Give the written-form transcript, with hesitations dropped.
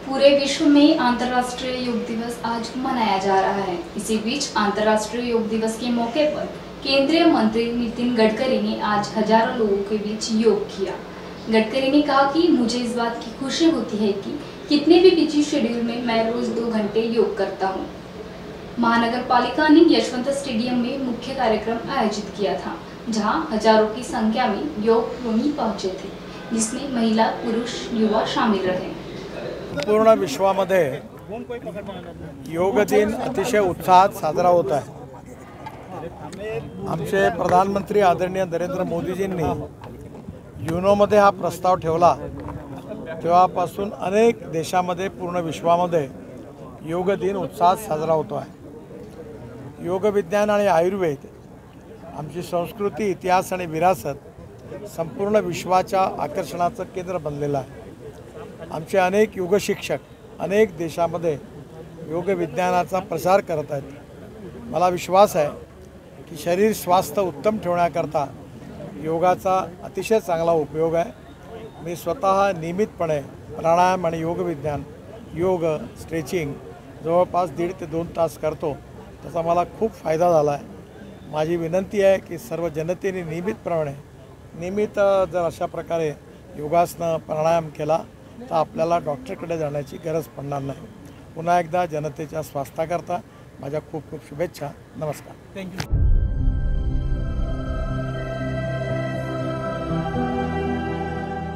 पूरे विश्व में अंतर्राष्ट्रीय योग दिवस आज मनाया जा रहा है। इसी बीच अंतर्राष्ट्रीय योग दिवस के मौके पर केंद्रीय मंत्री नितिन गडकरी ने आज हजारों लोगों के बीच योग किया। गडकरी ने कहा कि मुझे इस बात की खुशी होती है कि कितने भी बिजी शेड्यूल में मैं रोज 2 घंटे योग करता हूँ। महानगर पालिका ने यशवंत स्टेडियम में मुख्य कार्यक्रम आयोजित किया था, जहां हजारों की संख्या में योग प्रेमी पहुंचे थे, जिसमें महिला, पुरुष, युवा शामिल रहे। पूर्ण विश्वामध्ये योग दिन अतिशय उत्साहात साजरा होत आहे। आमचे प्रधानमंत्री आदरणीय नरेंद्र मोदीजींनी युनोमध्ये हा प्रस्ताव ठेवला तेव्हापासून अनेक देशामध्ये पूर्ण विश्वामध्ये योग दिन उत्साहात साजरा होतो आहे। योग विज्ञान आणि आयुर्वेद आमची संस्कृती, इतिहास आणि विरासत संपूर्ण विश्वाच्या आकर्षणाचं केंद्र बनलेलं आहे। आमचे अनेक योग शिक्षक अनेक देशामध्ये योग विज्ञानाचा प्रसार करत आहेत। मला विश्वास आहे की शरीर स्वास्थ्य उत्तम ठेवण्याकरता योगाचा अतिशय चांगला उपयोग आहे। मी स्वतः नियमितपणे प्राणायाम आणि योग विज्ञान, योग, स्ट्रेचिंग जवळपास 1.5 ते 2 तास करतो। त्याचा मला खूप फायदा झाला आहे। माझी विनंती आहे की सर्व जनतेने नियमित जर अशा प्रकारे योगासनं, प्राणायाम केला तर आपल्याला डॉक्टरकडे जाण्याची गरज पडणार नाही। पुन्हा एकदा जनतेच्या स्वास्थ्याकरता माझ्या खूप खूप शुभेच्छा। नमस्कार। थँक्यू।